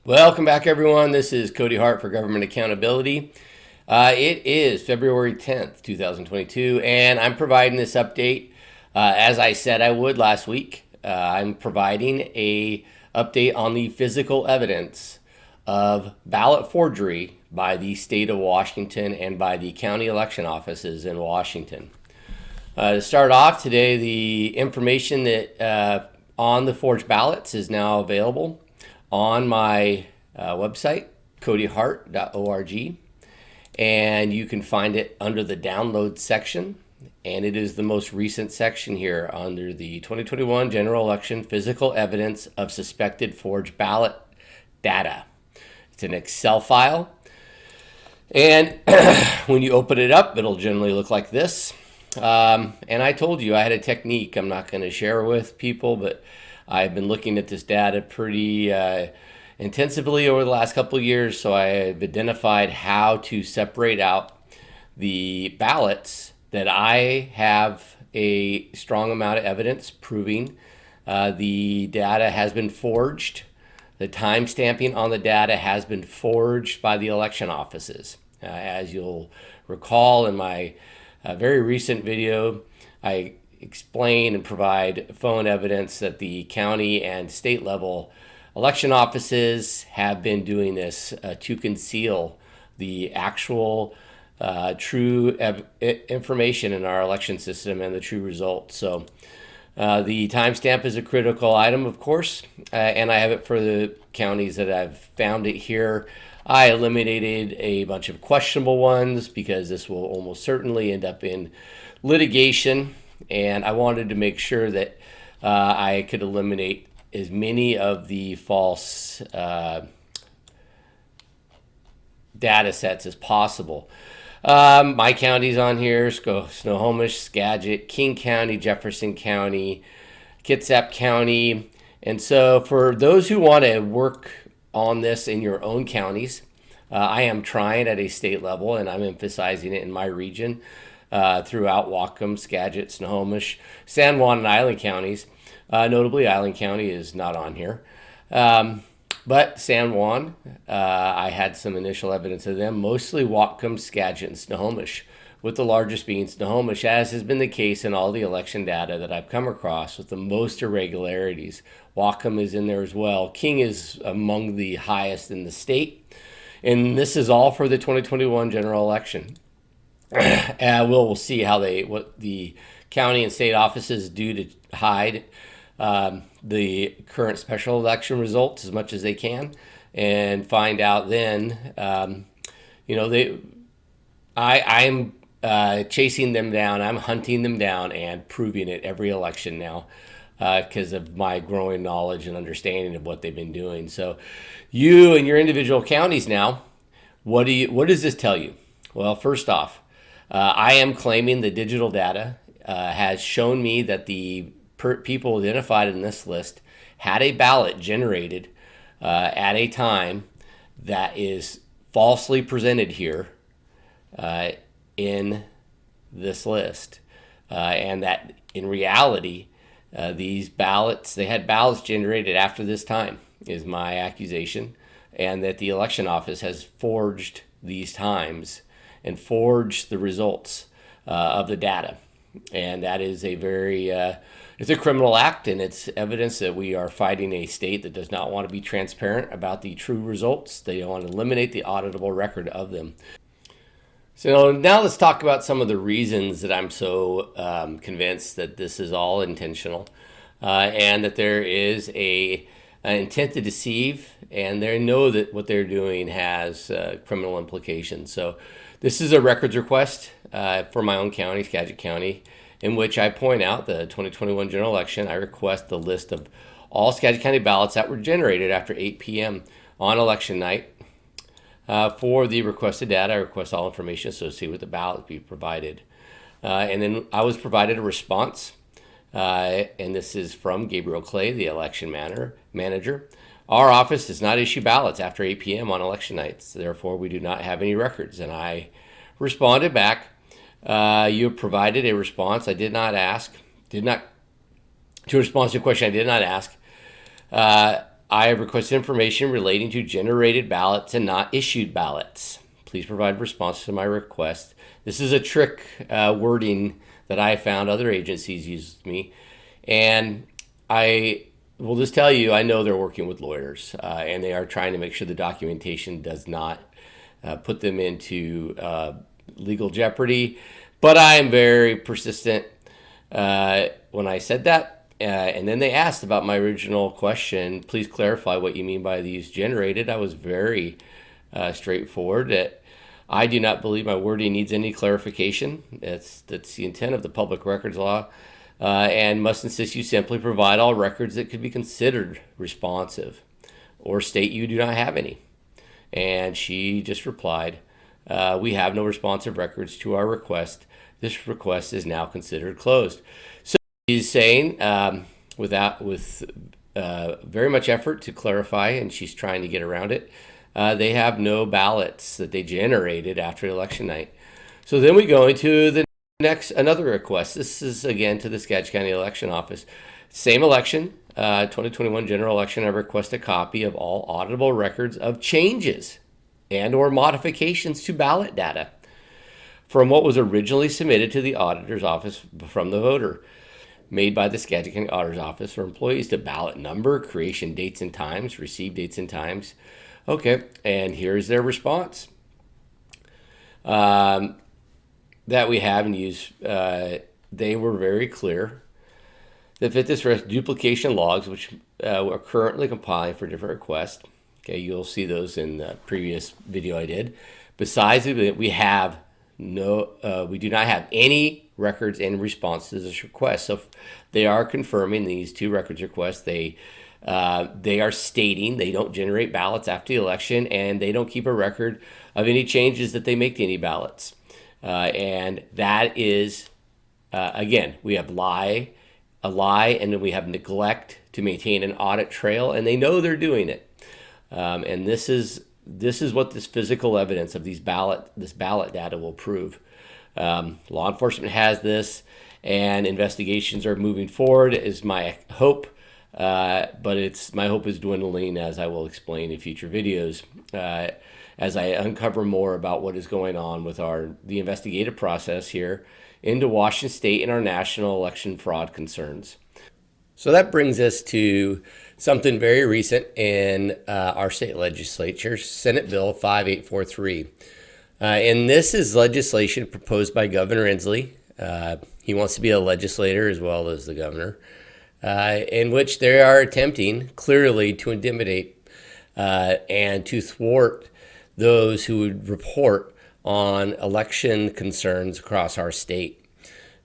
Welcome back, everyone. This is Cody Hart for Government Accountability. It is February 10th, 2022, and I'm providing this update as I said I would last week. I'm providing a update on the physical evidence of ballot forgery by the state of Washington and by the county election offices in Washington. To start off today, the information that on the forged ballots is now available on my website, codyhart.org, and you can find it under the download section, and it is the most recent section here under the 2021 general election physical evidence of suspected forged ballot data. It's an Excel file, and when you open it up, it'll generally look like this. And I told you I had a technique I'm not going to share with people, but I've been looking at this data pretty intensively over the last couple of years, so I've identified how to separate out the ballots that I have a strong amount of evidence proving the data has been forged. The time stamping on the data has been forged by the election offices. As you'll recall in my very recent video, I explain and provide phone evidence that the county and state level election offices have been doing this to conceal the actual true information in our election system and the true results. So the timestamp is a critical item, of course, and I have it for the counties that I've found it here. I eliminated a bunch of questionable ones because this will almost certainly end up in litigation, and I wanted to make sure that I could eliminate as many of the false data sets as possible. My counties on here: Snohomish, Skagit, King County, Jefferson County, Kitsap County. And so for those who want to work on this in your own counties, I am trying at a state level, and I'm emphasizing it in my region throughout Whatcom, Skagit, Snohomish, San Juan, and Island counties. Notably, Island County is not on here. But San Juan, I had some initial evidence of them, mostly Whatcom, Skagit, and Snohomish, with the largest being Snohomish, as has been the case in all the election data that I've come across with the most irregularities. Whatcom is in there as well. King is among the highest in the state. And this is all for the 2021 general election. We'll see what the county and state offices do to hide the current special election results as much as they can, and find out then. I'm chasing them down. I'm hunting them down and proving it every election now because of my growing knowledge and understanding of what they've been doing. So, you and your individual counties now, what does this tell you? Well, first off, I am claiming the digital data has shown me that the people identified in this list had a ballot generated at a time that is falsely presented here in this list, and that in reality they had ballots generated after this time, is my accusation, and that the election office has forged these times and forged the results of the data. And that is it's a criminal act, and it's evidence that we are fighting a state that does not want to be transparent about the true results. They want to eliminate the auditable record of them. So now let's talk about some of the reasons that I'm so convinced that this is all intentional and that there is an intent to deceive, and they know that what they're doing has criminal implications. So this is a records request for my own county, Skagit County, in which I point out the 2021 general election. I request the list of all Skagit County ballots that were generated after 8 p.m. on election night. For the requested data, I request all information associated with the ballot be provided. And then I was provided a response, and this is from Gabriel Clay, the election manager. Our office does not issue ballots after 8 p.m. on election nights. Therefore, we do not have any records. And I responded back, you provided a response I did not ask, to respond to a question I did not ask. I have requested information relating to generated ballots and not issued ballots. Please provide response to my request. This is a trick wording that I found other agencies use with me. And I will just tell you, I know they're working with lawyers and they are trying to make sure the documentation does not put them into legal jeopardy. But I am very persistent when I said that. And then they asked about my original question. Please clarify what you mean by these generated. I was very straightforward that I do not believe my wording needs any clarification. That's the intent of the public records law, and must insist you simply provide all records that could be considered responsive, or state you do not have any. And she just replied, "We have no responsive records to our request. This request is now considered closed." So she's saying, with very much effort to clarify, and she's trying to get around it, they have no ballots that they generated after election night. So then we go into the another request. This is again to the Skagit County Election Office. Same election, 2021 general election. I request a copy of all auditable records of changes and or modifications to ballot data from what was originally submitted to the auditor's office from the voter, made by the Skagit County Auditor's Office for employees to ballot number, creation dates and times, receive dates and times. Okay, and here's their response that we have and use. They were very clear that fit this duplication logs, which we're currently compiling for different requests. Okay, you'll see those in the previous video I did. Besides, we have we do not have any records in response to this request. So they are confirming these two records requests. They are stating they don't generate ballots after the election, and they don't keep a record of any changes that they make to any ballots. And that is, again, we have a lie, and then we have neglect to maintain an audit trail, and they know they're doing it. And this is what this physical evidence of this ballot data will prove. Law enforcement has this, and investigations are moving forward, is my hope. But my hope is dwindling, as I will explain in future videos, as I uncover more about what is going on with the investigative process here into Washington State and our national election fraud concerns. So that brings us to something very recent in our state legislature, Senate Bill 5843. And this is legislation proposed by Governor Inslee. He wants to be a legislator as well as the governor, in which they are attempting clearly to intimidate and to thwart those who would report on election concerns across our state.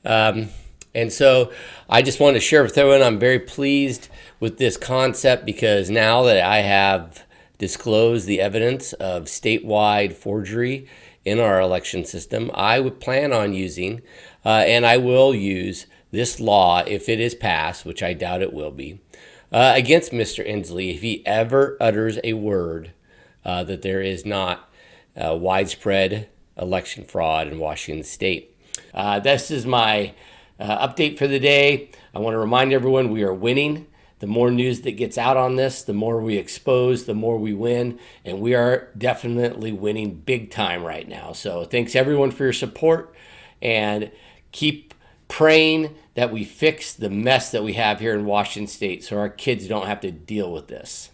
And so I just want to share with everyone, I'm very pleased with this concept, because now that I have disclosed the evidence of statewide forgery in our election system, I would plan on using, and I will use, this law, if it is passed, which I doubt it will be, against Mr. Inslee if he ever utters a word that there is not widespread election fraud in Washington State. This is my update for the day. I want to remind everyone we are winning. The more news that gets out on this, the more we expose, the more we win. And we are definitely winning big time right now. So thanks everyone for your support, and keep praying that we fix the mess that we have here in Washington State so our kids don't have to deal with this.